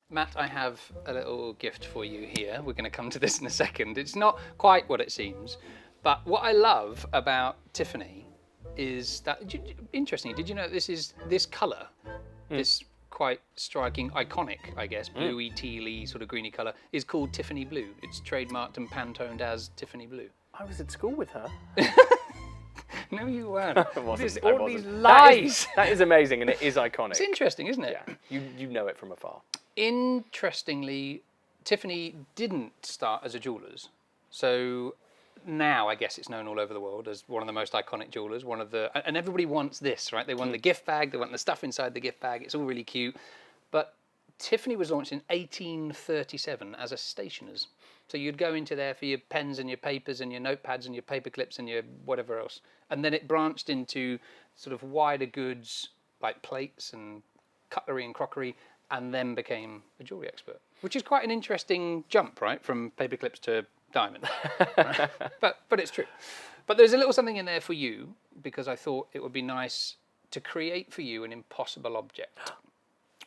Matt, I have a little gift for you here. We're going to come to this in a second. It's not quite what it seems, but what I love about Tiffany is that, interestingly, did you know this colour, this quite striking, iconic, I guess, bluey, tealy, sort of greeny colour, is called Tiffany Blue. It's trademarked and Pantoned as Tiffany Blue. I was at school with her. No, you weren't. I wasn't. All these lies. That is amazing, and it is iconic. It's interesting, isn't it? Yeah, you know it from afar. Interestingly, Tiffany didn't start as a jeweller's. So now I guess it's known all over the world as one of the most iconic jewellers, and everybody wants this, right? They want the gift bag, they want the stuff inside the gift bag, it's all really cute. But Tiffany was launched in 1837 as a stationer's. So you'd go into there for your pens and your papers and your notepads and your paper clips and your whatever else. And then it branched into sort of wider goods like plates and cutlery and crockery, and then became a jewellery expert, which is quite an interesting jump, right, from paper clips to diamond. Right? But it's true. But there's a little something in there for you, because I thought it would be nice to create for you an impossible object.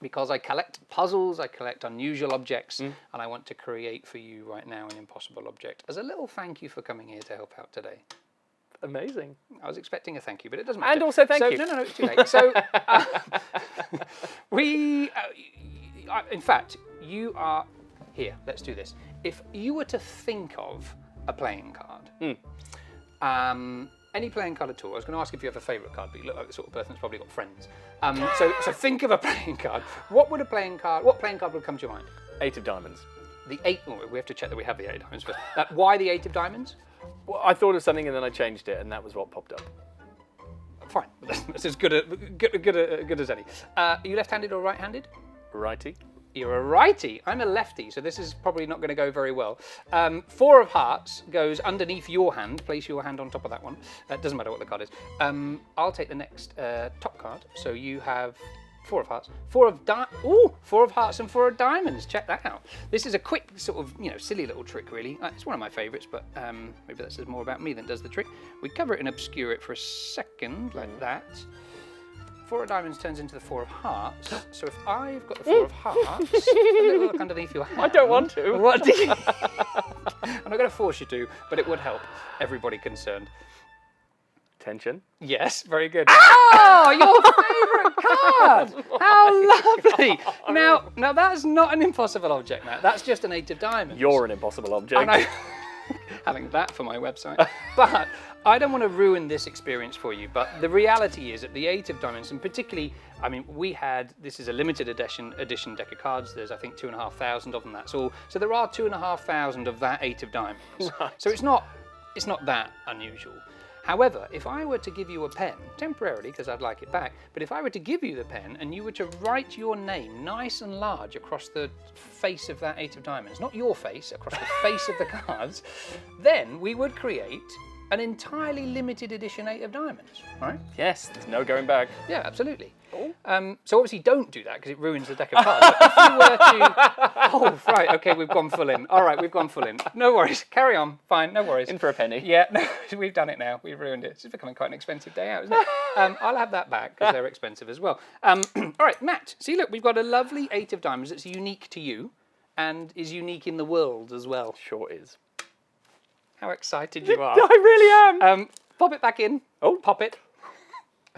Because I collect puzzles, I collect unusual objects, and I want to create for you right now an impossible object as a little thank you for coming here to help out today. Amazing. I was expecting a thank you, but it doesn't matter. And also thank you. No, it's too late. So, in fact, you are here. Let's do this. If you were to think of a playing card, any playing card at all, I was going to ask if you have a favourite card, but you look like the sort of person that's probably got friends. So think of a playing card. What playing card would come to your mind? 8 of diamonds. The 8, we have to check that we have the 8 of diamonds first. Why the 8 of diamonds? Well, I thought of something and then I changed it, and that was what popped up. Fine, that's as good as any. Are you left-handed or right-handed? Righty. You're a righty. I'm a lefty, so this is probably not going to go very well. 4 of hearts goes underneath your hand. Place your hand on top of that one. It doesn't matter what the card is. I'll take the next top card. So you have 4 of hearts, 4 of hearts and 4 of diamonds. Check that out. This is a quick sort of, silly little trick, really. It's one of my favourites, but maybe that says more about me than does the trick. We cover it and obscure it for a second, like that. 4 of diamonds turns into the 4 of hearts. So if I've got the 4 of hearts, a little look underneath your hand. I don't want to. What do you? I'm not going to force you to, but it would help everybody concerned. Tension. Yes, very good. Oh, your favourite card! How lovely! Now that's not an impossible object, Matt. That's just an 8 of diamonds. You're an impossible object. And having that for my website. But I don't want to ruin this experience for you, but the reality is that the 8 of diamonds, and particularly, this is a limited edition deck of cards. There's, I think, 2,500 of them, that's all. So there are 2,500 of that 8 of diamonds. Right. So it's not that unusual. However, if I were to give you a pen, temporarily, because I'd like it back, but if I were to give you the pen and you were to write your name nice and large across the face of that 8 of diamonds, not your face, across the face of the cards, then we would create an entirely limited edition 8 of diamonds, right? Yes, there's no going back. Yeah, absolutely. So obviously don't do that because it ruins the deck of cards. But if you were to... right, okay, we've gone full in. All right, we've gone full in. No worries, carry on, fine, no worries. In for a penny. Yeah, no, we've done it now, we've ruined it. It's becoming quite an expensive day out, isn't it? I'll have that back because they're expensive as well. All right, Matt, see, look, we've got a lovely 8 of diamonds that's unique to you and is unique in the world as well. Sure is. How excited you are. I really am. Pop it back in. Oh. Pop it.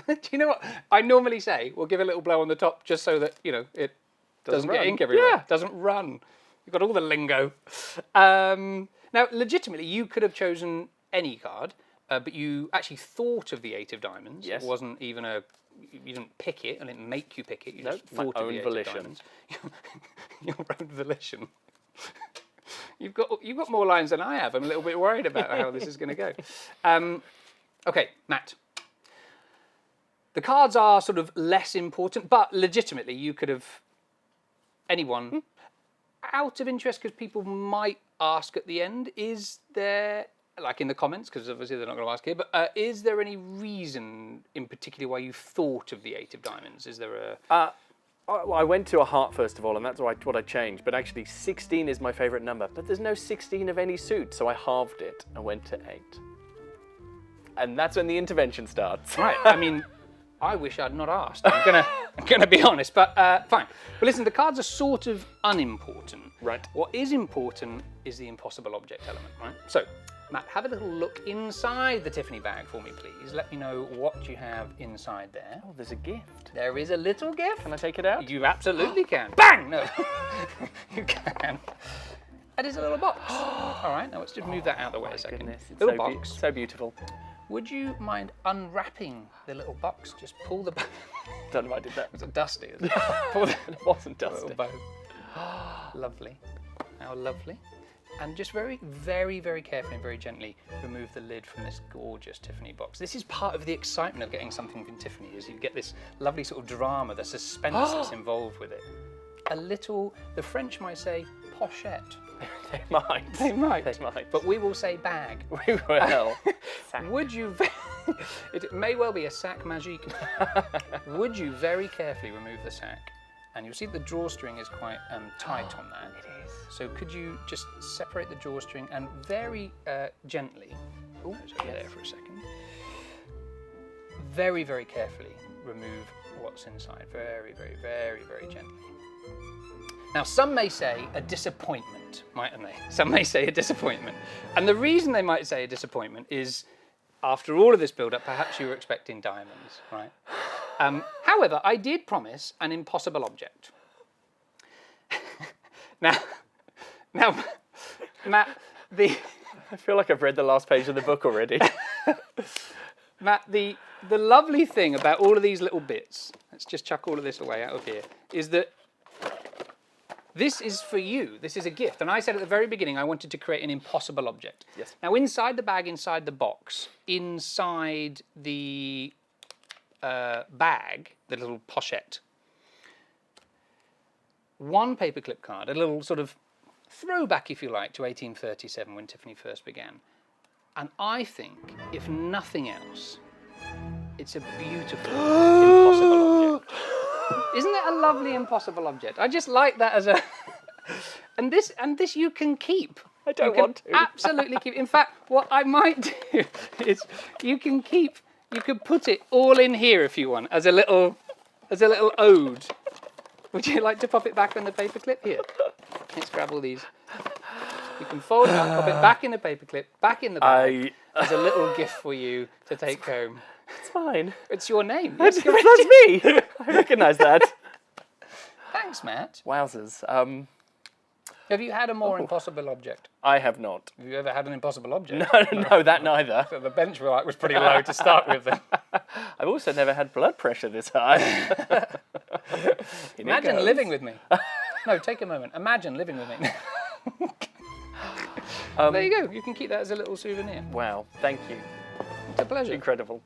Do you know what I normally say? We'll give a little blow on the top just so that, it doesn't get ink everywhere. Yeah. Doesn't run. You've got all the lingo. Now, legitimately, you could have chosen any card, but you actually thought of the 8 of diamonds. Yes. It wasn't even you didn't pick it. I didn't make you pick it. You just my thought of own the 8 volition. of diamonds. Your own volition. You've got more lines than I have. I'm a little bit worried about how this is going to go. Okay, Matt. The cards are sort of less important, but legitimately you could have anyone out of interest because people might ask at the end, is there, like in the comments, because obviously they're not going to ask here, but is there any reason in particular why you thought of the 8 of diamonds? Is there a... I went to a heart first of all, and that's what I changed. But actually, 16 is my favourite number. But there's no 16 of any suit, so I halved it and went to 8. And that's when the intervention starts. Right. I wish I'd not asked. I'm gonna be honest, but fine. But listen, the cards are sort of unimportant. Right. What is important is the impossible object element, right? So, Matt, have a little look inside the Tiffany bag for me, please. Let me know what you have inside there. Oh, there's a gift. There is a little gift. Can I take it out? You absolutely can. Bang! No, you can. That is a little box. All right, now let's just move that out of the way a second. Goodness, it's little so box. so beautiful. Would you mind unwrapping the little box? Just pull the. Don't know if I did that. Was it dusty? Is it? Pull the It wasn't little dusty. bow. Lovely. How lovely. And just very, very, very carefully and very gently remove the lid from this gorgeous Tiffany box. This is part of the excitement of getting something from Tiffany, is you get this lovely sort of drama, the suspense that's involved with it. A little, the French might say, pochette. They might. They might. They might. But we will say bag. We will. Would you, it may well be a sac magique. Would you very carefully remove the sac? And you'll see the drawstring is quite tight on that. It is. So could you just separate the drawstring and very gently, there for a second, very, very carefully remove what's inside. Very, very, very, very gently. Now, some may say a disappointment, mightn't they? Some may say a disappointment. And the reason they might say a disappointment is, after all of this build-up, perhaps you were expecting diamonds, right? However, I did promise an impossible object. now, Matt, I feel like I've read the last page of the book already. Matt, the lovely thing about all of these little bits, let's just chuck all of this away out of here, is that this is for you. This is a gift. And I said at the very beginning I wanted to create an impossible object. Yes. Now, inside the bag, inside the box, inside the bag, the little pochette, one paperclip card, a little sort of throwback, if you like, to 1837 when Tiffany first began. And I think, if nothing else, it's a beautiful impossible object. Isn't it a lovely impossible object? I just like that as a... and this you can keep. I don't want to. Absolutely keep. In fact, what I might do is you can put it all in here if you want, as a little ode. Would you like to pop it back on the paperclip? Here. Let's grab all these. You can fold it up, pop it back in the paperclip, back in the bag, as a little gift for you to take home. It's fine. It's your name. That's me. I recognise that. Thanks, Matt. Wowzers. Have you had a more impossible object? I have not. Have you ever had an impossible object? No, that neither. So the benchmark was pretty low to start with then. I've also never had blood pressure this high. Imagine living with me. No, take a moment. Imagine living with me. There you go. You can keep that as a little souvenir. Wow, thank you. It's a pleasure. Incredible.